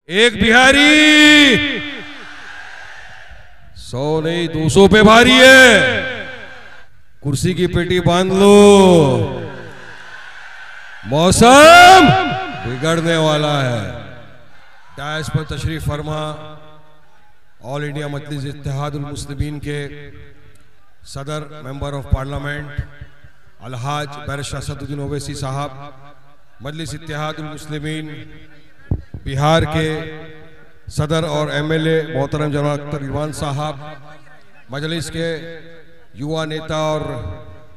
एक बिहारी 100 नहीं 200 पे भारी है। कुर्सी की पेटी बांध लो, मौसम बिगड़ने वाला है। डायस पर तशरीफ फरमा ऑल इंडिया मजलिस इत्तेहादुल मुस्लिमीन के सदर मेंबर ऑफ पार्लियामेंट अलहाज बैरिस्टर असदुद्दीन ओवैसी साहब, मजलिस इत्तेहादुल मुस्लिमीन बिहार के सदर और एमएलए मोहतरम जनाब अख्तर इरफान साहब, मजलिस के युवा नेता और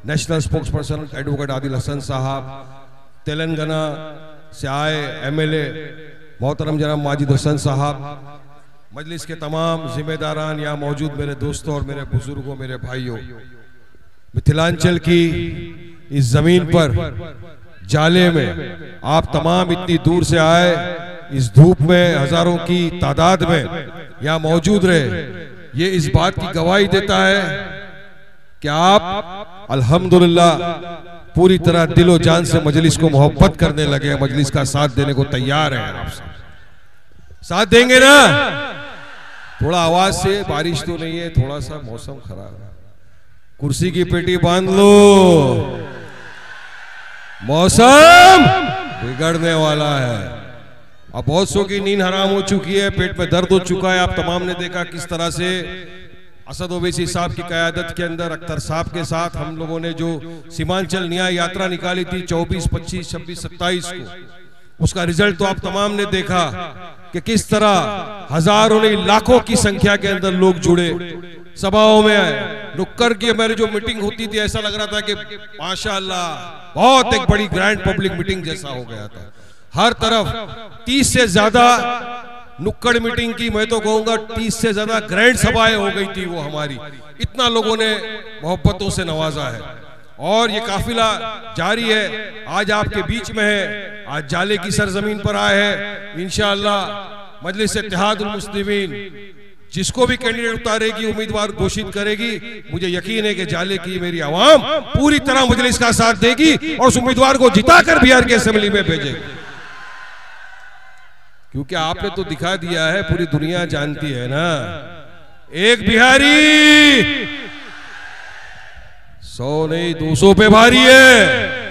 national spokesperson advocate Adil Hasan साहब, तेलंगाना से आए एमएलए मोहतरम जनाब माजिद हसन साहब, मजलिस के तमाम जिम्मेदारान यहाँ मौजूद मेरे दोस्तों और मेरे बुजुर्गों, मेरे भाइयों, मिथिलांचल की इस जमीन पर जाले में आप तमाम इतनी दूर से आए, इस धूप में हजारों की तादाद में यहाँ मौजूद रहे, ये इस बात की गवाही देता है कि आप अल्हम्दुलिल्लाह पूरी तरह दिलो जान से मजलिस को मोहब्बत करने लगे, मजलिस का साथ देने को तैयार है। आप साथ देंगे ना? थोड़ा आवाज से, बारिश तो नहीं है, थोड़ा सा मौसम खराब है, कुर्सी की पेटी बांध लो, मौसम बिगड़ने वाला है। अब बहुत सौ की नींद हराम हो चुकी है, पेट में दर्द हो चुका है। आप तमाम ने देखा किस तरह से असद ओवैसी साहब की क़यादत के अंदर अख्तर साहब के साथ हम लोगों ने जो सीमांचल न्याय यात्रा निकाली थी 24, 25, 26, 27 को, उसका रिजल्ट तो आप तमाम ने देखा कि किस तरह हजारों नहीं लाखों की संख्या के अंदर लोग जुड़े, सभाओं में आए, नुक्कड़ की हमारी जो मीटिंग होती थी ऐसा लग रहा था कि माशाअल्लाह बहुत एक बड़ी ग्रैंड पब्लिक मीटिंग जैसा हो गया था। हर तरफ 30 से ज्यादा नुक्कड़ मीटिंग की, मैं तो कहूंगा 30 से ज्यादा ग्रैंड सभाएं हो गई थी वो हमारी, इतना लोगों ने मोहब्बतों से नवाजा है। और ये काफिला जारी है, आज आपके बीच में है, आज जाले की सरजमीन पर आए हैं। इंशाअल्लाह मजलिस इत्तेहादुल मुस्लिमीन जिसको भी कैंडिडेट उतारेगी, उम्मीदवार घोषित करेगी, मुझे यकीन है कि जाले की मेरी आवाम पूरी तरह मजलिस का साथ देगी और उस उम्मीदवार को जिताकर बिहार की असेंबली में भेजेगी, क्योंकि आपने तो दिखा दिया है, पूरी दुनिया जानती है ना, एक बिहारी 100 नहीं 200 पे भारी है।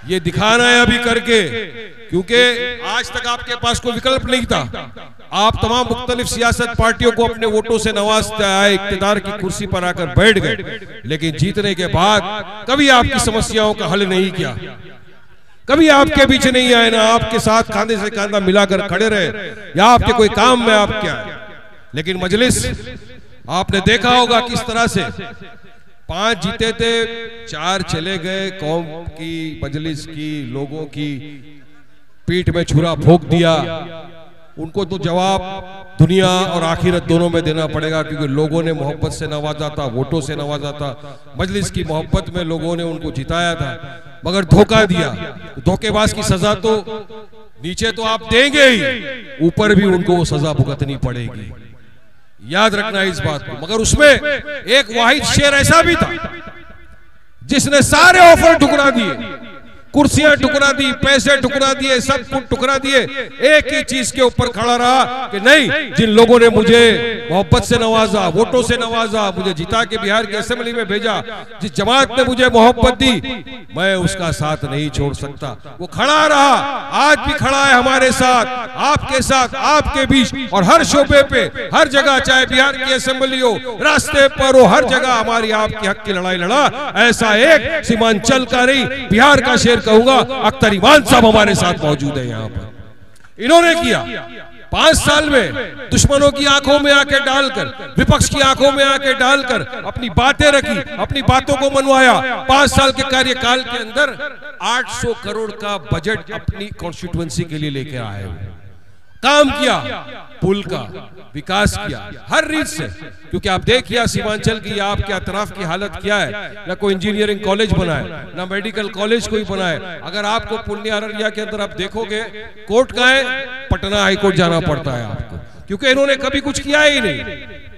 ये दिखाना है अभी करके, क्योंकि आज तक आपके पास कोई विकल्प नहीं था। आप तमाम मुख्तलिफ सियासत पार्टियों को अपने वोटों से नवाजते आए, इख्तिदार की कुर्सी पर आकर बैठ गए, लेकिन जीतने के बाद कभी आपकी समस्याओं का हल नहीं किया, कभी आपके पीछे नहीं आए, ना आपके साथ खांधे से खांधा मिलाकर खड़े रहे, या आपके कोई काम में आप क्या। लेकिन मजलिस आपने देखा होगा किस तरह से 5 जीते थे, 4 चले गए, कौम की, मजलिस की, लोगों की पीठ में छुरा भोंक दिया। उनको तो जवाब दुनिया और आखिरत दोनों में देना पड़ेगा, क्योंकि लोगों ने मोहब्बत से नवाजा था, वोटों से नवाजा था, मजलिस की मोहब्बत में लोगों ने उनको जिताया था, मगर धोखा दिया। धोखेबाज की सजा तो नीचे तो आप देंगे ही, ऊपर भी उनको वो सजा भुगतनी पड़ेगी, याद रखना इस बात को। मगर उसमें एक वाहिद शेर ऐसा भी था जिसने सारे ऑफर ठुकरा दिए, कुर्सियां ठुकरा दी, पैसे ठुकरा दिए, सब कुछ ठुकरा दिए, एक ही चीज के ऊपर खड़ा रहा कि नहीं, जिन लोगों ने मुझे मोहब्बत से नवाजा, वोटों से नवाजा, मुझे जिता के बिहार की असेंबली में भेजा, जिस जमात ने मुझे मोहब्बत दी, मैं उसका साथ नहीं छोड़ सकता। वो खड़ा रहा, आज भी खड़ा है हमारे साथ, आपके साथ, आपके बीच, और हर शोबे पे, हर जगह, चाहे बिहार की असेंबली हो, रास्ते पर हो, हर जगह हमारी आपके हक की लड़ाई लड़ा। ऐसा एक सीमांचल का नहीं, बिहार का शेर कहूंगा, अख्तर इरफान साहब हमारे साथ मौजूद है यहाँ पर। इन्होंने किया 5 साल में, दुश्मनों की आंखों में आके डालकर, विपक्ष की आंखों में आके डालकर अपनी बातें रखी, अपनी बातों को मनवाया। 5 साल के कार्यकाल के अंदर 800 करोड़ का बजट अपनी कॉन्स्टिट्यूएंसी के लिए लेके आए, काम किया, पुल का विकास किया हर रीत से, क्योंकि आप देखिए सीमांचल की या आपके अतराफ की हालत क्या है, ना कोई इंजीनियरिंग कॉलेज बना है, ना मेडिकल कॉलेज कोई बना है। अगर आपको पूर्णिया अररिया के अंदर आप देखोगे, कोर्ट का है, पटना हाई कोर्ट जाना पड़ता है आपको, क्योंकि इन्होंने कभी कुछ किया ही नहीं।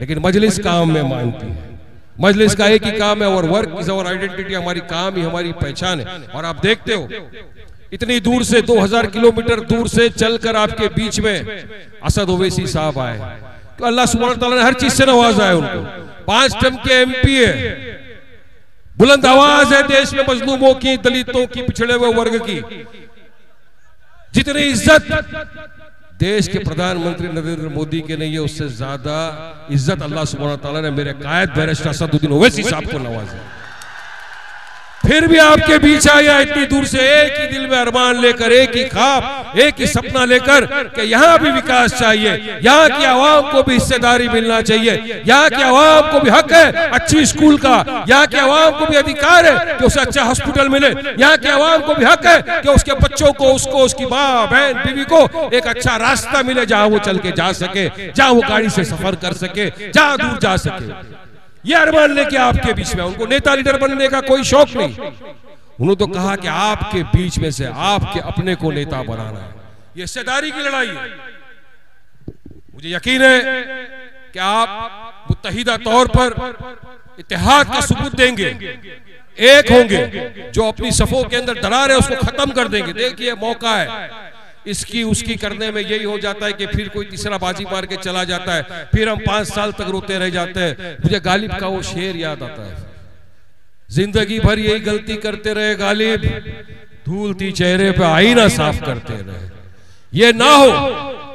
लेकिन मजलिस काम में मानती है, मजलिस का एक ही काम है, और वर्क इज आवर आइडेंटिटी, हमारी काम ही हमारी पहचान है। और आप देखते हो इतनी दूर से 2000 किलोमीटर दूर से चलकर आपके बीच में असद ओवैसी साहब आए, तो अल्लाह सुब्हानहू तआला ने हर चीज से नवाजा है उनको। 5 टर्म के MP है, बुलंद आवाज है देश में मजलूमों की, दलितों की, पिछड़े हुए वर्ग की। जितनी इज्जत देश के प्रधानमंत्री नरेंद्र मोदी के नहीं है, उससे ज्यादा इज्जत अल्लाह सुब्हानहू तआला ने मेरे कायद बैरिस्टर असदुद्दीन ओवैसी साहब को नवाजा। फिर भी आपके बीच आया इतनी दूर से, एक ही दिल में अरमान लेकर, एक ही ख्वाब, एक ही सपना लेकर कि यहाँ भी विकास चाहिए, यहाँ की आवाम को भी हिस्सेदारी मिलना चाहिए, यहाँ की आवाम को भी हक है अच्छी स्कूल का, यहाँ की आवाम को भी अधिकार है कि उसे अच्छा हॉस्पिटल मिले, यहाँ की आवाम को भी हक है कि उसके बच्चों को, उसको, उसकी माँ बहन बीवी को एक अच्छा रास्ता मिले जहाँ वो चल के जा सके, जहाँ वो गाड़ी से सफर कर सके, जहाँ दूर जा सके। ये अरमान लेके आपके बीच में, उनको नेता लीडर बनने का कोई शौक नहीं। उन्होंने तो कहा कि आपके बीच में से आपके अपने को नेता बनाना है। ये हिस्सेदारी की लड़ाई है। मुझे यकीन है कि आप मुत्तहिदा तौर पर इत्तेहाद का सबूत देंगे, एक होंगे, जो अपनी सफों के अंदर दरार है उसको खत्म कर देंगे। देखिए मौका है, इसकी उसकी करने में यही हो जाता है कि फिर कोई तीसरा बाजी मार के चला जाता है, फिर हम 5 साल तक रोते रह जाते हैं। मुझे गालिब का वो शेर याद आता है, जिंदगी भर यही गलती करते रहे गालिब, धूल थी चेहरे पे आईना साफ करते रहे। ये ना हो,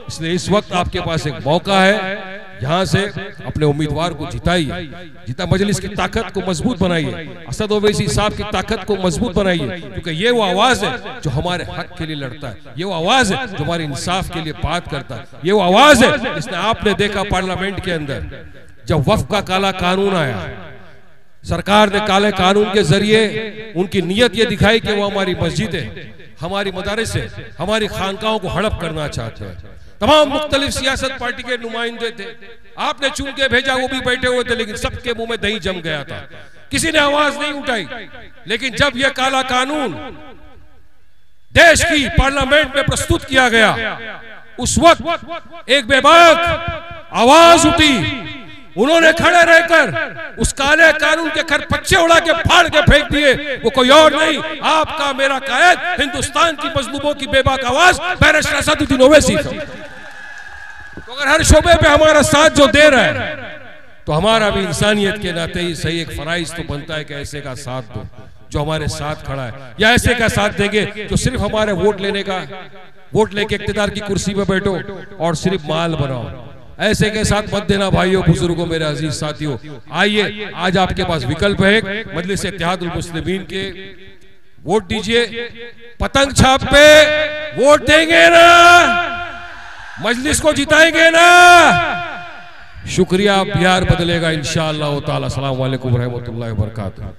इसलिए इस वक्त आपके पास एक मौका है, यहां से अपने उम्मीदवार को जिताइए, जिता मजलिस की ताकत को मजबूत बनाइए, असद ओवैसी साहब की ताकत को मजबूत बनाइए, क्योंकि ये वो आवाज है जो हमारे हक के लिए लड़ता है, ये वो आवाज है जो हमारे इंसाफ के लिए बात करता है, ये वो आवाज है जिसने आपने देखा पार्लियामेंट के अंदर जब वक्फ का काला कानून आया, सरकार ने काले कानून के जरिए उनकी नीयत ये दिखाई कि वो हमारी मस्जिदें, हमारी मदारिस से, हमारी खानकाहों को हड़प करना चाहते हैं। तमाम मुख्तलिफ सियासत पार्टी के नुमाइंदे थे, आपने चुन के भेजा, वो भी बैठे हुए थे, लेकिन सबके मुंह में दही जम गया था, किसी ने आवाज नहीं उठाई। लेकिन जब यह काला कानून देश की पार्लियामेंट में प्रस्तुत किया गया, उस वक्त एक बेबाक आवाज उठी, उन्होंने खड़े रहकर उस काले कानून के खरपच्चे उड़ा के फाड़ के फेंक दिए। वो कोई और नहीं, आपका मेरा कायद, हिंदुस्तान की मजलूमों की बेबाक आवाज बैरिस्टर असदुद्दीन ओवैसी था। तो अगर हर शोबे पे हमारा साथ जो दे रहा है, तो हमारा भी इंसानियत के नाते ही सही एक फराइज तो बनता है कि ऐसे का साथ दो जो हमारे साथ खड़ा है, या ऐसे का साथ देंगे जो सिर्फ हमारे वोट लेने का, वोट लेके इख्तिदार की कुर्सी पे बैठो और सिर्फ माल बनाओ। ऐसे के साथ मत देना भाइयों, बुजुर्गों, मेरे अजीज साथियों। आइए, आज आपके पास विकल्प है, मजलिस इत्तेहादुल मुस्लिमीन के वोट दीजिए, पतंग छाप पे वोट देंगे ना, मजलिस को जिताएंगे ना, शुक्रिया। बिहार बदलेगा इंशाअल्लाह ताला। अस्सलाम वालेकुम रहमतुल्लाहि व बरकातहू।